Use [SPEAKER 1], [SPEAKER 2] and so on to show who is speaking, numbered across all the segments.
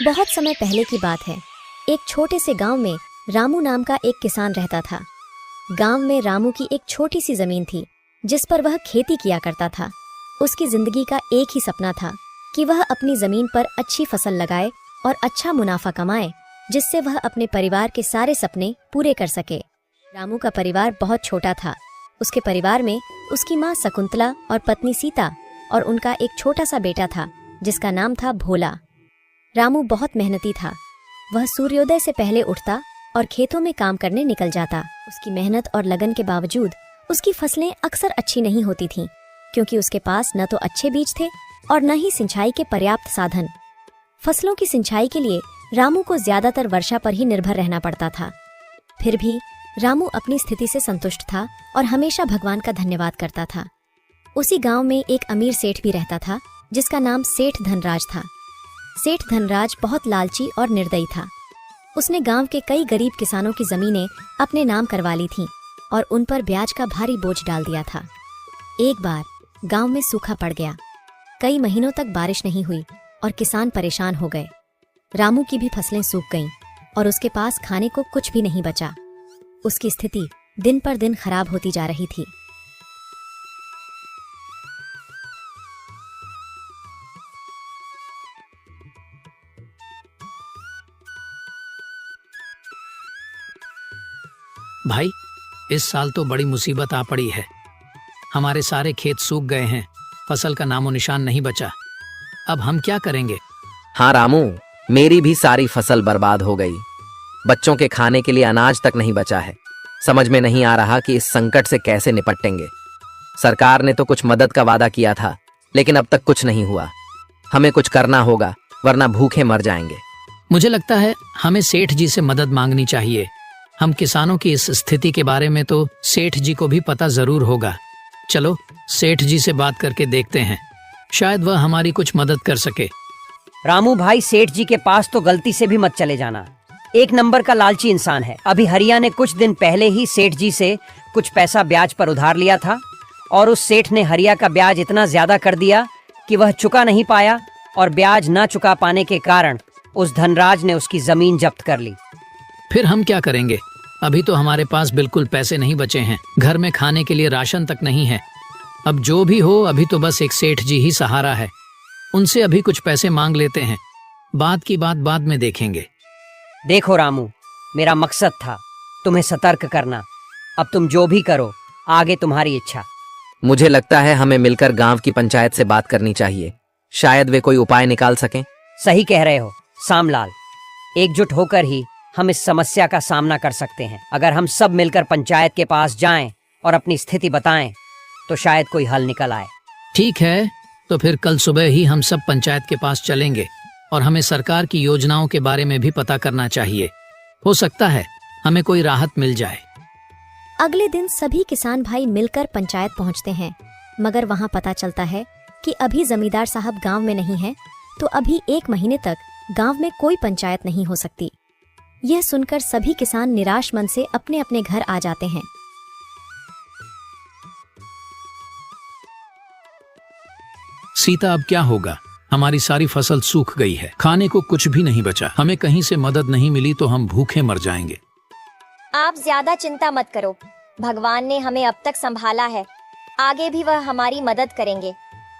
[SPEAKER 1] बहुत समय पहले की बात है। एक छोटे से गांव में रामू नाम का एक किसान रहता था। गांव में रामू की एक छोटी सी जमीन थी जिस पर वह खेती किया करता था। उसकी जिंदगी का एक ही सपना था कि वह अपनी जमीन पर अच्छी फसल लगाए और अच्छा मुनाफा कमाए, जिससे वह अपने परिवार के सारे सपने पूरे कर सके। रामू का परिवार बहुत छोटा था। उसके परिवार में उसकी माँ शकुंतला और पत्नी सीता और उनका एक छोटा सा बेटा था जिसका नाम था भोला। रामू बहुत मेहनती था। वह सूर्योदय से पहले उठता और खेतों में काम करने निकल जाता। उसकी मेहनत और लगन के बावजूद उसकी फसलें अक्सर अच्छी नहीं होती थीं, क्योंकि उसके पास न तो अच्छे बीज थे और न ही सिंचाई के पर्याप्त साधन। फसलों की सिंचाई के लिए रामू को ज्यादातर वर्षा पर ही निर्भर रहना पड़ता था। फिर भी रामू अपनी स्थिति से संतुष्ट था और हमेशा भगवान का धन्यवाद करता था। उसी गांव में एक अमीर सेठ भी रहता था जिसका नाम सेठ धनराज था। सेठ धनराज बहुत लालची और निर्दयी था। उसने गांव के कई गरीब किसानों की जमीनें अपने नाम करवा ली थीं और उन पर ब्याज का भारी बोझ डाल दिया था। एक बार गांव में सूखा पड़ गया। कई महीनों तक बारिश नहीं हुई और किसान परेशान हो गए। रामू की भी फसलें सूख गईं और उसके पास खाने को कुछ भी नहीं बचा। उसकी स्थिति दिन पर दिन खराब होती जा रही थी।
[SPEAKER 2] भाई, इस साल तो बड़ी मुसीबत आ पड़ी है। हमारे सारे खेत सूख गए हैं, फसल का नामो निशान नहीं बचा। अब हम क्या करेंगे?
[SPEAKER 3] हाँ रामू, मेरी भी सारी फसल बर्बाद हो गई। बच्चों के खाने के लिए अनाज तक नहीं बचा है। समझ में नहीं आ रहा कि इस संकट से कैसे निपटेंगे। सरकार ने तो कुछ मदद का वादा किया था, लेकिन अब तक कुछ नहीं हुआ। हमें कुछ करना होगा, वरना भूखे मर जाएंगे।
[SPEAKER 2] मुझे लगता है हमें सेठ जी से मदद मांगनी चाहिए। हम किसानों की इस स्थिति के बारे में तो सेठ जी को भी पता जरूर होगा। चलो सेठ जी से बात करके देखते हैं, शायद वह हमारी कुछ मदद कर सके।
[SPEAKER 4] रामू भाई, सेठ जी के पास तो गलती से भी मत चले जाना। एक नंबर का लालची इंसान है। अभी हरिया ने कुछ दिन पहले ही सेठ जी से कुछ पैसा ब्याज पर उधार लिया था और उस सेठ ने हरिया का ब्याज इतना ज्यादा कर दिया कि वह चुका नहीं पाया और ब्याज न चुका पाने के कारण उस धनराज ने उसकी जमीन जब्त कर ली।
[SPEAKER 2] फिर हम क्या करेंगे? अभी तो हमारे पास बिल्कुल पैसे नहीं बचे हैं। घर में खाने के लिए राशन तक नहीं है। अब जो भी हो, अभी तो बस एक सेठ जी ही सहारा है। उनसे अभी कुछ पैसे मांग लेते हैं, बात की बात बाद में देखेंगे।
[SPEAKER 4] देखो रामू, मेरा मकसद था तुम्हें सतर्क करना। अब तुम जो भी करो, आगे तुम्हारी इच्छा।
[SPEAKER 3] मुझे लगता है हमें मिलकर गांव की पंचायत से बात करनी चाहिए। शायद वे कोई उपाय निकाल सकें।
[SPEAKER 4] सही कह रहे हो सामलाल, एकजुट होकर ही हम इस समस्या का सामना कर सकते हैं। अगर हम सब मिलकर पंचायत के पास जाएं और अपनी स्थिति बताएं तो शायद कोई हल निकल आए।
[SPEAKER 2] ठीक है, तो फिर कल सुबह ही हम सब पंचायत के पास चलेंगे और हमें सरकार की योजनाओं के बारे में भी पता करना चाहिए। हो सकता है हमें कोई राहत मिल जाए।
[SPEAKER 1] अगले दिन सभी किसान भाई मिलकर पंचायत पहुंचते हैं, मगर वहां पता चलता है कि अभी जमींदार साहब गांव में नहीं है, तो अभी 1 महीने तक गांव में कोई पंचायत नहीं हो सकती। यह सुनकर सभी किसान निराश मन से अपने अपने घर आ जाते हैं।
[SPEAKER 2] सीता, अब क्या होगा? हमारी सारी फसल सूख गई है, खाने को कुछ भी नहीं बचा। हमें कहीं से मदद नहीं मिली तो हम भूखे मर जाएंगे।
[SPEAKER 5] आप ज्यादा चिंता मत करो, भगवान ने हमें अब तक संभाला है, आगे भी वह हमारी मदद करेंगे।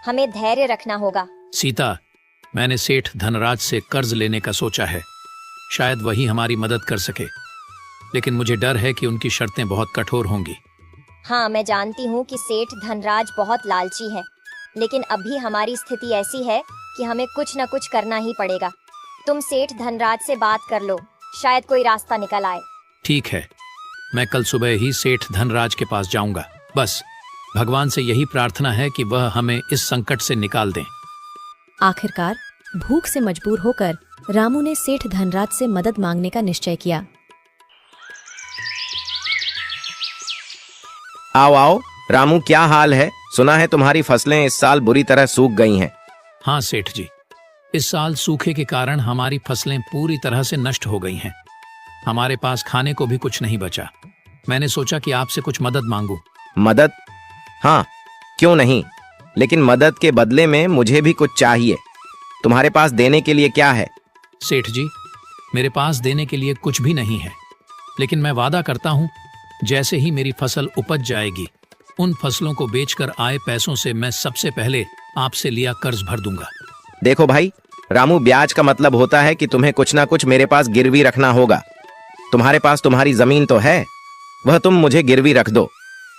[SPEAKER 5] हमें धैर्य रखना होगा।
[SPEAKER 2] सीता, मैंने सेठ धनराज से कर्ज लेने का सोचा है। शायद वही हमारी मदद कर सके, लेकिन मुझे डर है कि उनकी शर्तें बहुत कठोर होंगी।
[SPEAKER 5] हाँ, मैं जानती हूँ कि सेठ धनराज बहुत लालची है, लेकिन अभी हमारी स्थिति ऐसी है कि हमें कुछ न कुछ करना ही पड़ेगा। तुम सेठ धनराज से बात कर लो, शायद कोई रास्ता निकल आए।
[SPEAKER 2] ठीक है, मैं कल सुबह ही सेठ धनराज के पास जाऊंगा। बस भगवान से यही प्रार्थना है कि वह हमें इस संकट से निकाल दें।
[SPEAKER 1] आखिरकार भूख से मजबूर होकर रामू ने सेठ धनराज से मदद मांगने का निश्चय किया।
[SPEAKER 6] आओ आओ रामू, क्या हाल है? सुना है तुम्हारी फसलें इस साल बुरी तरह सूख गई हैं।
[SPEAKER 2] हाँ सेठ जी, इस साल सूखे के कारण हमारी फसलें पूरी तरह से नष्ट हो गई हैं। हमारे पास खाने को भी कुछ नहीं बचा। मैंने सोचा कि आपसे कुछ मदद मांगूं।
[SPEAKER 6] मदद? हाँ, क्यों नहीं, लेकिन मदद के बदले में मुझे भी कुछ चाहिए। तुम्हारे पास देने के लिए क्या है?
[SPEAKER 2] सेठ जी, मेरे पास देने के लिए कुछ भी नहीं है, लेकिन मैं वादा करता हूँ जैसे ही मेरी फसल उपज जाएगी, उन फसलों को बेचकर आए पैसों से मैं सबसे पहले आपसे लिया कर्ज भर दूंगा।
[SPEAKER 6] देखो भाई रामू, ब्याज का मतलब होता है कि तुम्हें कुछ ना कुछ मेरे पास गिरवी रखना होगा। तुम्हारे पास तुम्हारी जमीन तो है, वह तुम मुझे गिरवी रख दो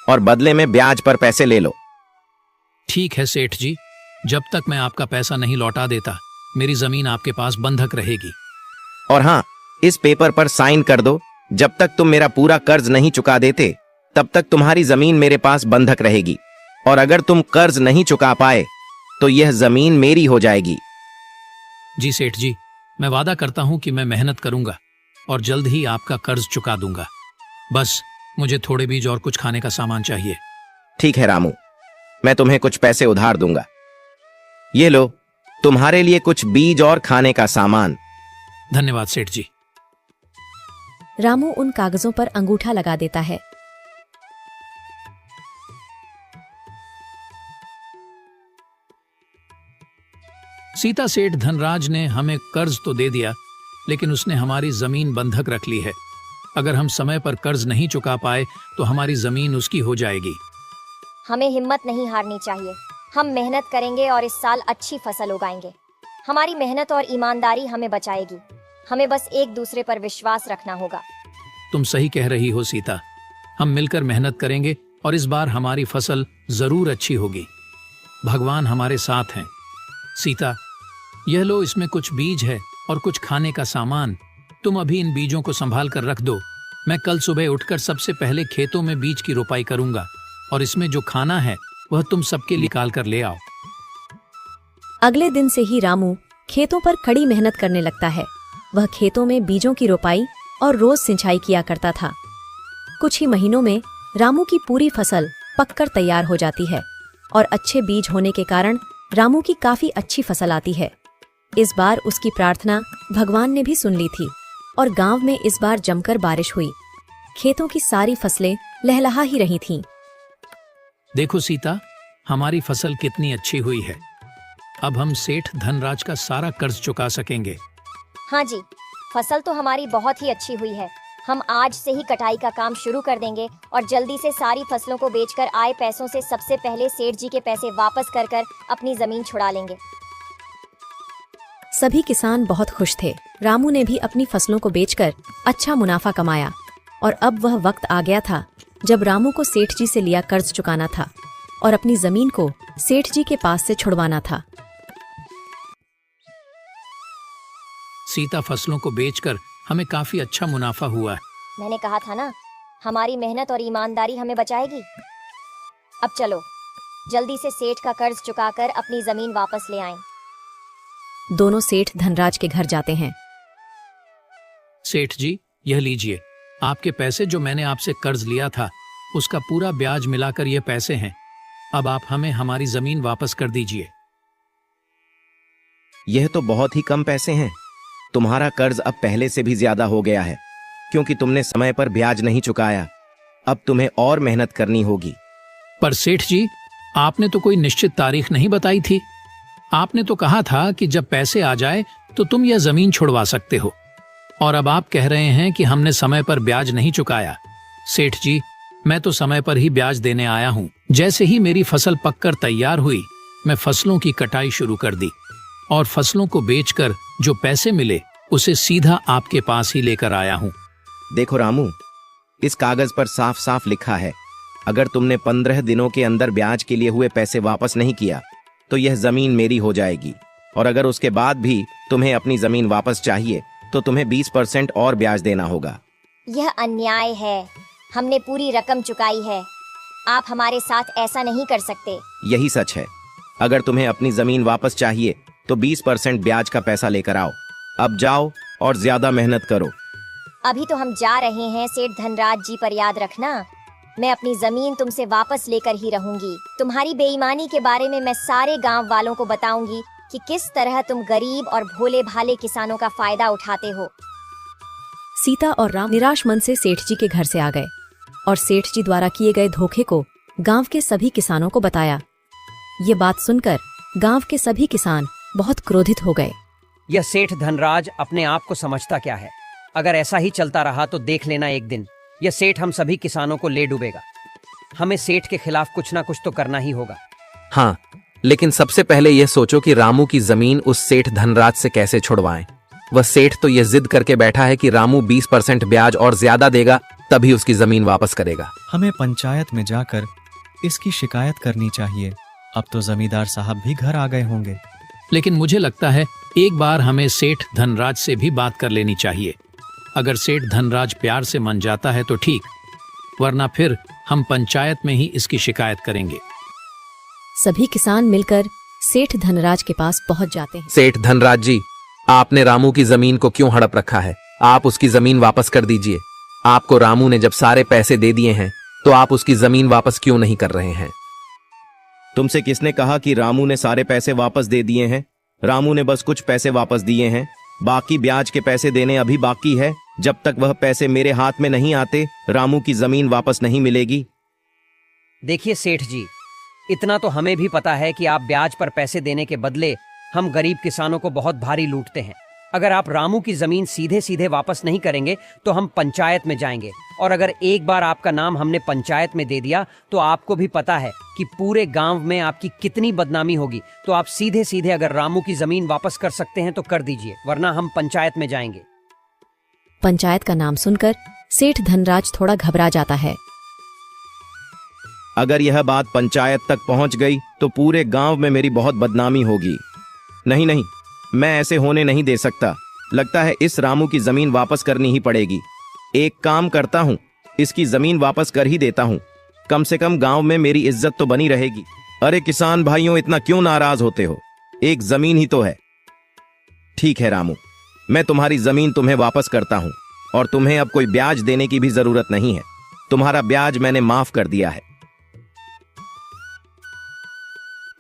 [SPEAKER 6] और बदले में ब्याज पर पैसे ले लो।
[SPEAKER 2] ठीक है सेठ जी, जब तक मैं आपका पैसा नहीं लौटा देता मेरी जमीन आपके पास बंधक रहेगी।
[SPEAKER 6] और हाँ, इस पेपर पर साइन कर दो। जब तक तुम मेरा पूरा कर्ज नहीं चुका देते तब तक तुम्हारी जमीन मेरे पास बंधक रहेगी, और अगर तुम कर्ज नहीं चुका पाए तो यह जमीन मेरी हो जाएगी।
[SPEAKER 2] जी सेठ जी, मैं वादा करता हूँ कि मैं मेहनत करूंगा और जल्द ही आपका कर्ज चुका दूंगा। बस मुझे थोड़े बीज और कुछ खाने का सामान चाहिए।
[SPEAKER 6] ठीक है रामू, मैं तुम्हें कुछ पैसे उधार दूंगा। ये लो, तुम्हारे लिए कुछ बीज और खाने का सामान।
[SPEAKER 2] धन्यवाद सेठ जी।
[SPEAKER 1] रामू उन कागजों पर अंगूठा लगा देता है।
[SPEAKER 2] सीता सेठ धनराज ने हमें कर्ज तो दे दिया, लेकिन उसने हमारी जमीन बंधक रख ली है। अगर हम समय पर कर्ज नहीं चुका पाए तो हमारी जमीन उसकी हो जाएगी।
[SPEAKER 5] हमें हिम्मत नहीं हारनी चाहिए। हम मेहनत करेंगे और इस साल अच्छी फसल उगाएंगे। हमारी मेहनत और ईमानदारी हमें बचाएगी। हमें बस एक दूसरे पर विश्वास रखना होगा।
[SPEAKER 2] तुम सही कह रही हो सीता, हम मिलकर मेहनत करेंगे और इस बार हमारी फसल जरूर अच्छी होगी। भगवान हमारे साथ हैं। सीता, यह लो, इसमें कुछ बीज है और कुछ खाने का सामान। तुम अभी इन बीजों को संभाल कर रख दो। मैं कल सुबह उठकर सबसे पहले खेतों में बीज की रोपाई करूंगा और इसमें जो खाना है वह तुम सबके लिए निकाल कर ले आओ।
[SPEAKER 1] अगले दिन से ही रामू खेतों पर कड़ी मेहनत करने लगता है। वह खेतों में बीजों की रोपाई और रोज सिंचाई किया करता था। कुछ ही महीनों में रामू की पूरी फसल पककर तैयार हो जाती है और अच्छे बीज होने के कारण रामू की काफी अच्छी फसल आती है। इस बार उसकी प्रार्थना भगवान ने भी सुन ली थी और गांव में इस बार जमकर बारिश हुई। खेतों की सारी फसलें लहलहा ही रही थीं।
[SPEAKER 2] देखो सीता, हमारी फसल कितनी अच्छी हुई है। अब हम सेठ धनराज का सारा कर्ज चुका सकेंगे।
[SPEAKER 5] हाँ जी, फसल तो हमारी बहुत ही अच्छी हुई है। हम आज से ही कटाई का काम शुरू कर देंगे और जल्दी से सारी फसलों को बेचकर आए पैसों से सबसे पहले सेठ जी के पैसे वापस कर कर अपनी जमीन छुड़ा लेंगे।
[SPEAKER 1] सभी किसान बहुत खुश थे। रामू ने भी अपनी फसलों को बेचकर अच्छा मुनाफा कमाया और अब वह वक्त आ गया था जब रामू को सेठ जी से लिया कर्ज चुकाना था और अपनी जमीन को सेठ जी के पास से छुड़वाना था।
[SPEAKER 2] सीता, फसलों को बेचकर हमें काफी अच्छा मुनाफा हुआ है।
[SPEAKER 5] मैंने कहा था ना, हमारी मेहनत और ईमानदारी हमें बचाएगी। अब चलो जल्दी से सेठ का कर्ज चुकाकर अपनी जमीन वापस ले आएं।
[SPEAKER 1] दोनों सेठ धनराज के घर जाते हैं।
[SPEAKER 2] सेठ जी, यह लीजिए, आपके पैसे जो मैंने आपसे कर्ज लिया था उसका पूरा ब्याज मिलाकर ये पैसे हैं। अब आप हमें हमारी जमीन वापस कर दीजिए।
[SPEAKER 6] यह तो बहुत ही कम पैसे हैं। तुम्हारा कर्ज अब पहले से भी ज्यादा हो गया है, क्योंकि तुमने समय पर ब्याज नहीं चुकाया। अब तुम्हें और मेहनत करनी होगी।
[SPEAKER 2] पर सेठ जी, आपने तो कोई निश्चित तारीख नहीं बताई थी। आपने तो कहा था कि जब पैसे आ जाए तो तुम यह जमीन छुड़वा सकते हो, और अब आप कह रहे हैं कि हमने समय पर ब्याज नहीं चुकाया। सेठ जी, मैं तो समय पर ही ब्याज देने आया हूँ। जैसे ही मेरी फसल पककर तैयार हुई, मैं फसलों की कटाई शुरू कर दी और फसलों को बेचकर जो पैसे मिले उसे सीधा आपके पास ही लेकर आया हूँ।
[SPEAKER 6] देखो रामू, इस कागज पर साफ साफ लिखा है, अगर तुमने 15 दिनों के अंदर ब्याज के लिए हुए पैसे वापस नहीं किया तो यह जमीन मेरी हो जाएगी, और अगर उसके बाद भी तुम्हें अपनी जमीन वापस चाहिए तो तुम्हें 20% और ब्याज देना होगा।
[SPEAKER 5] यह अन्याय है। हमने पूरी रकम चुकाई है। आप हमारे साथ ऐसा नहीं कर सकते।
[SPEAKER 6] यही सच है। अगर तुम्हें अपनी जमीन वापस चाहिए तो 20% ब्याज का पैसा लेकर आओ। अब जाओ और ज्यादा मेहनत करो।
[SPEAKER 5] अभी तो हम जा रहे हैं सेठ धनराज जी, पर याद रखना, मैं अपनी जमीन तुमसे वापस लेकर ही रहूंगी। तुम्हारी बेईमानी के बारे में मैं सारे गांव वालों को बताऊंगी कि किस तरह तुम गरीब और भोले भाले किसानों का फायदा उठाते हो।
[SPEAKER 1] सीता और राम निराश मन से सेठ जी के घर से आ गए और सेठ जी द्वारा किए गए धोखे को गांव के सभी किसानों को बताया। ये बात सुनकर गांव के सभी किसान बहुत क्रोधित हो गए।
[SPEAKER 4] यह सेठ धनराज अपने आप को समझता क्या है। अगर ऐसा ही चलता रहा तो देख लेना एक दिन यह सेठ हम सभी किसानों को ले डूबेगा। हमें सेठ के खिलाफ कुछ ना कुछ तो करना ही होगा।
[SPEAKER 3] हाँ, लेकिन सबसे पहले यह सोचो कि रामू की जमीन उस सेठ धनराज से कैसे छुड़वाएं। वह सेठ तो यह जिद करके बैठा है कि रामू 20% ब्याज और ज्यादा देगा तभी उसकी जमीन वापस करेगा।
[SPEAKER 7] हमें पंचायत में जाकर इसकी शिकायत करनी चाहिए। अब तो जमींदार साहब भी घर आ गए होंगे।
[SPEAKER 2] लेकिन मुझे लगता है एक बार हमें सेठ धनराज से भी बात कर लेनी चाहिए। अगर सेठ धनराज प्यार से मान जाता है तो ठीक, वरना फिर हम पंचायत में ही इसकी शिकायत करेंगे।
[SPEAKER 1] सभी किसान मिलकर सेठ धनराज के पास पहुंच जाते हैं।
[SPEAKER 3] सेठ धनराज जी, आपने रामू की जमीन को क्यों हड़प रखा है? आप उसकी जमीन वापस कर दीजिए। आपको रामू ने जब सारे पैसे दे दिए हैं तो आप उसकी जमीन वापस क्यों नहीं कर रहे हैं?
[SPEAKER 6] तुमसे किसने कहा कि रामू ने सारे पैसे वापस दे दिए हैं? रामू ने बस कुछ पैसे वापस दिए हैं, बाकी ब्याज के पैसे देने अभी बाकी है। जब तक वह पैसे मेरे हाथ में नहीं आते रामू की जमीन वापस नहीं मिलेगी।
[SPEAKER 4] देखिए सेठ जी, इतना तो हमें भी पता है कि आप ब्याज पर पैसे देने के बदले हम गरीब किसानों को बहुत भारी लूटते हैं। अगर आप रामू की जमीन सीधे सीधे वापस नहीं करेंगे तो हम पंचायत में जाएंगे, और अगर एक बार आपका नाम हमने पंचायत में दे दिया तो आपको भी पता है कि पूरे गांव में आपकी कितनी बदनामी होगी। तो आप सीधे सीधे अगर रामू की जमीन वापस कर सकते हैं तो कर दीजिए, वरना हम पंचायत में जाएंगे।
[SPEAKER 1] पंचायत का नाम सुनकर सेठ धनराज थोड़ा घबरा जाता है।
[SPEAKER 6] अगर यह बात पंचायत तक पहुंच गई तो पूरे गांव में मेरी बहुत बदनामी होगी। नहीं नहीं, मैं ऐसे होने नहीं दे सकता। लगता है इस रामू की जमीन वापस करनी ही पड़ेगी। एक काम करता हूँ, इसकी जमीन वापस कर ही देता हूँ। कम से कम गांव में मेरी इज्जत तो बनी रहेगी। अरे किसान भाइयों, इतना क्यों नाराज होते हो? एक जमीन ही तो है। ठीक है रामू, मैं तुम्हारी जमीन तुम्हें वापस करता हूँ और तुम्हें अब कोई ब्याज देने की भी जरूरत नहीं है। तुम्हारा ब्याज मैंने माफ कर दिया है।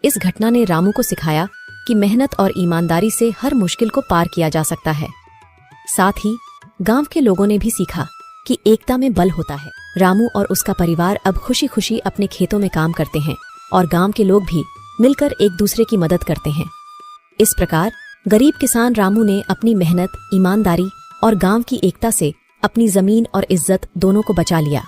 [SPEAKER 1] इस घटना ने रामू को सिखाया कि मेहनत और ईमानदारी से हर मुश्किल को पार किया जा सकता है। साथ ही गांव के लोगों ने भी सीखा कि एकता में बल होता है। रामू और उसका परिवार अब खुशी खुशी अपने खेतों में काम करते हैं और गांव के लोग भी मिलकर एक दूसरे की मदद करते हैं। इस प्रकार गरीब किसान रामू ने अपनी मेहनत, ईमानदारी और गांव की एकता से अपनी जमीन और इज्जत दोनों को बचा लिया।